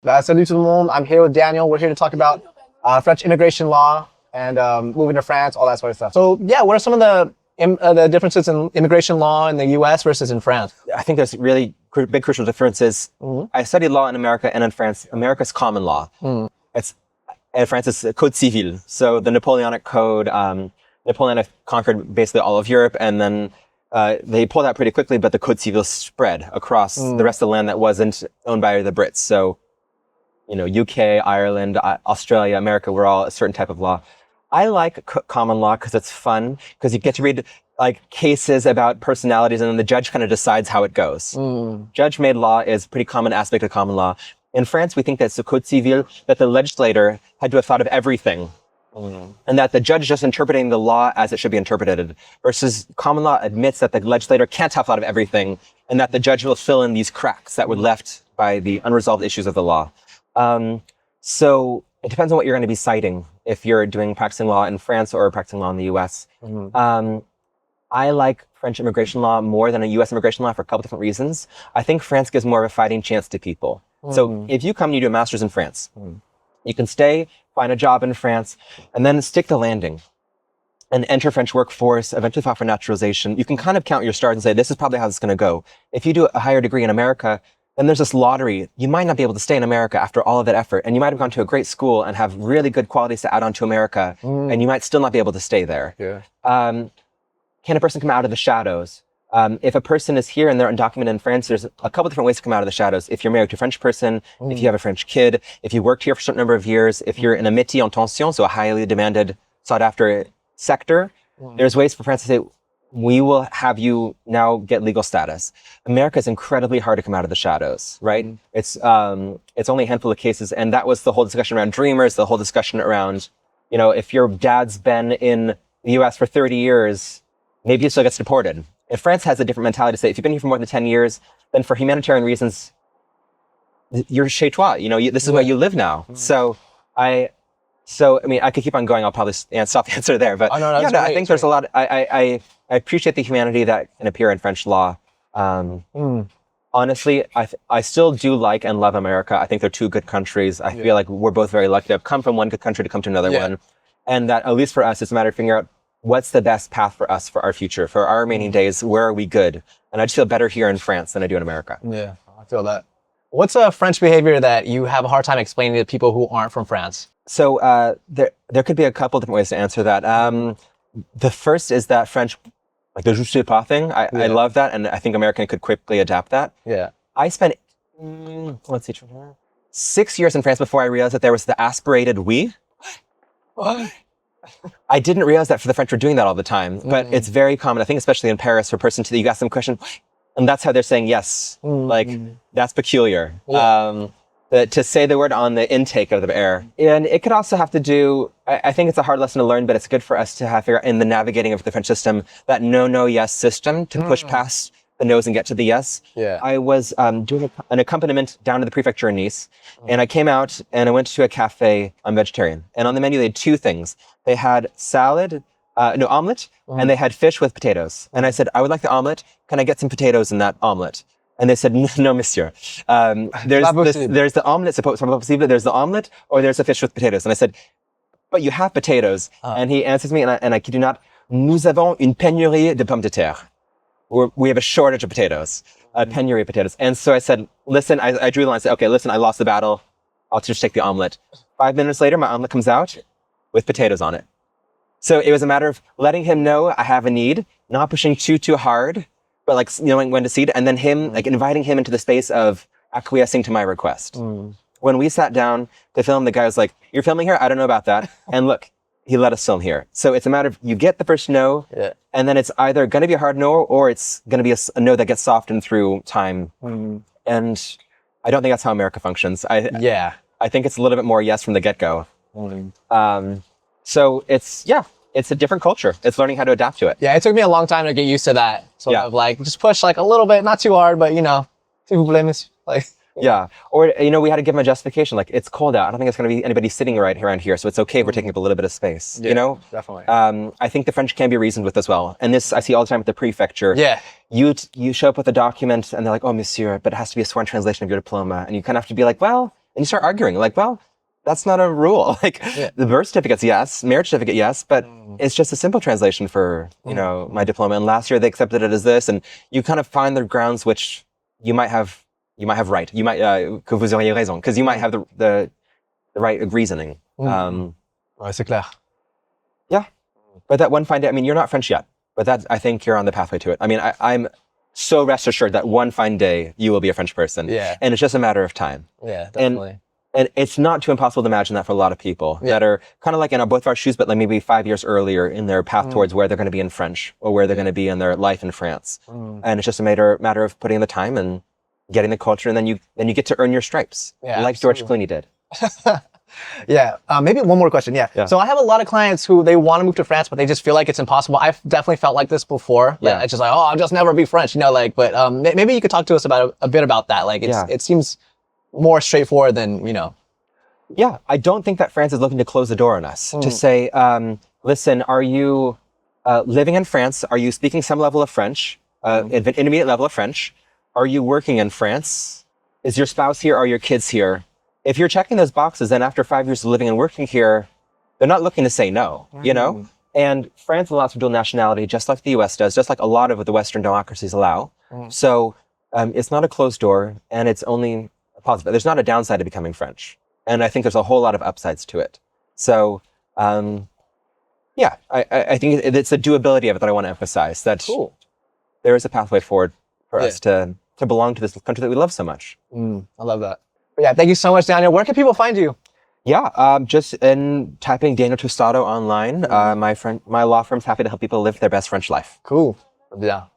Salut tout le monde. I'm here with Daniel. We're here to talk about French immigration law and moving to France, all that sort of stuff. So, yeah, what are some of the differences in immigration law in the U.S. versus in France? I think there's really big crucial differences. I studied law in America and in France. America's common law. In France, it's Code Civil. So the Napoleonic Code, Napoleon conquered basically all of Europe, and then they pulled out pretty quickly, but the Code Civil spread across the rest of the land that wasn't owned by the Brits. So, UK, Ireland, Australia, America, we're all a certain type of law. I like common law because it's fun, because you get to read cases about personalities, and then the judge kind of decides how it goes. Judge-made law is a pretty common aspect of common law. In France, we think that it's the Code Civil, that the legislator had to have thought of everything, and that the judge is just interpreting the law as it should be interpreted, versus common law admits that the legislator can't have thought of everything, and that the judge will fill in these cracks that were left by the unresolved issues of the law. So it depends on what you're going to be citing if you're doing practicing law in France or practicing law in the US. I like French immigration law more than a US immigration law for a couple different reasons. I think France gives more of a fighting chance to people. So if you come and you do a master's in France, you can stay, find a job in France, and then stick the landing and enter French workforce, eventually file for naturalization. You can kind of count your stars and say, this is probably how it's going to go. If you do a higher degree in America, then there's this lottery. You might not be able to stay in America after all of that effort. And you might have gone to a great school and have really good qualities to add on to America. And you might still not be able to stay there. Can a person come out of the shadows? If a person is here and they're undocumented in France, there's a couple different ways to come out of the shadows. If you're married to a French person, if you have a French kid, if you worked here for a certain number of years, if you're in a métier en tension, so a highly demanded, sought after sector, there's ways for France to say, we will have you now get legal status. America is incredibly hard to come out of the shadows, right? It's only a handful of cases. And that was the whole discussion around Dreamers, the whole discussion around, if your dad's been in the US for 30 years, maybe he still gets deported. And France has a different mentality to say, if you've been here for more than 10 years, then for humanitarian reasons, you're chez toi. This is where you live now. So I could keep on going. I'll probably stop the answer there. But I think there's a lot. I appreciate the humanity that can appear in French law. Honestly, I still do like and love America. I think they're two good countries. I feel like we're both very lucky to have come from one good country to come to another one. And that, at least for us, it's a matter of figuring out what's the best path for us for our future, for our remaining days. Where are we good? And I just feel better here in France than I do in America. Yeah, I feel that. What's a French behavior that you have a hard time explaining to people who aren't from France? So there could be a couple different ways to answer that. The first is that French, like the je sais pas thing. I love that, and I think American could quickly adapt that. I spent 6 years in France before I realized that there was the aspirated oui. What? I didn't realize that for the French were doing that all the time, but it's very common. I think especially in Paris, for a person you ask them a question, and that's how they're saying yes. That's peculiar. To say the word on the intake of the air. And it could also have to do, I think it's a hard lesson to learn, but it's good for us to have figure out in the navigating of the French system, that no, yes system to push past the no's and get to the yes. I was doing an accompaniment down to the prefecture in Nice, and I came out and I went to a cafe. I'm vegetarian. And on the menu, they had two things. They had salad, omelet, and they had fish with potatoes. And I said, I would like the omelet. Can I get some potatoes in that omelet? And they said, no, monsieur. There's the omelet, there's the omelet, or there's a fish with potatoes. And I said, but you have potatoes. And he answers me, and I kid you not, nous avons une pénurie de pommes de terre. We have a shortage of potatoes, a penury of potatoes. And so I said, listen, I drew the line. I said, okay, listen, I lost the battle. I'll just take the omelet. 5 minutes later, my omelet comes out with potatoes on it. So it was a matter of letting him know I have a need, not pushing too hard, but knowing when to cede, and then him, inviting him into the space of acquiescing to my request. When we sat down to film, the guy was like, you're filming here? I don't know about that. And look, he let us film here. So it's a matter of, you get the first no, and then it's either going to be a hard no, or it's going to be a no that gets softened through time. And I don't think that's how America functions. I think it's a little bit more yes from the get-go. So it's a different culture. It's learning how to adapt to it. Yeah, it took me a long time to get used to that. Sort of just push a little bit, not too hard, but s'il vous plaît, monsieur. Yeah. Or, we had to give them a justification. It's cold out. I don't think it's going to be anybody sitting right around here. So it's okay if we're taking up a little bit of space, Definitely. I think the French can be reasoned with as well. And this I see all the time at the prefecture. You show up with a document and they're like, oh, monsieur, but it has to be a sworn translation of your diploma. And you kind of have to be like, well, And you start arguing like, well, that's not a rule. Like the birth certificate's yes, marriage certificate yes, but it's just a simple translation for, you know, my diploma. And last year they accepted it as this, and you kind of find the grounds which you might have right. You might, que vous auriez raison, because you might have the right reasoning. Ouais, c'est clair. Yeah. But that one fine day, I mean, you're not French yet, but I think you're on the pathway to it. I mean, I'm so rest assured that one fine day you will be a French person. Yeah. And it's just a matter of time. Yeah, definitely. And it's not too impossible to imagine that for a lot of people that are kind of like in both of our shoes, but like maybe 5 years earlier in their path towards where they're going to be in French or where they're going to be in their life in France. And it's just a matter of putting in the time and getting the culture, and then you get to earn your stripes, like George Clooney did. Yeah. Maybe one more question. Yeah. So I have a lot of clients who they want to move to France, but they just feel like it's impossible. I've definitely felt like this before. Yeah. It's just like, oh, I'll just never be French, you know, like, but maybe you could talk to us about a bit about that. Like it seems more straightforward than, you know. Yeah. I don't think that France is looking to close the door on us to say, listen, are you living in France? Are you speaking some level of French, an intermediate level of French? Are you working in France? Is your spouse here? Are your kids here? If you're checking those boxes, then after 5 years of living and working here, they're not looking to say no, you know? And France allows for dual nationality, just like the US does, just like a lot of the Western democracies allow. So it's not a closed door, and it's only a positive. There's not a downside to becoming French. And I think there's a whole lot of upsides to it. So, yeah, I think it's the doability of it that I want to emphasize, that there is a pathway forward for us to belong to this country that we love so much. I love that. But yeah, thank you so much, Daniel. Where can people find you? Yeah, just in typing Daniel Tostado online. My law firm's happy to help people live their best French life. Cool. Yeah.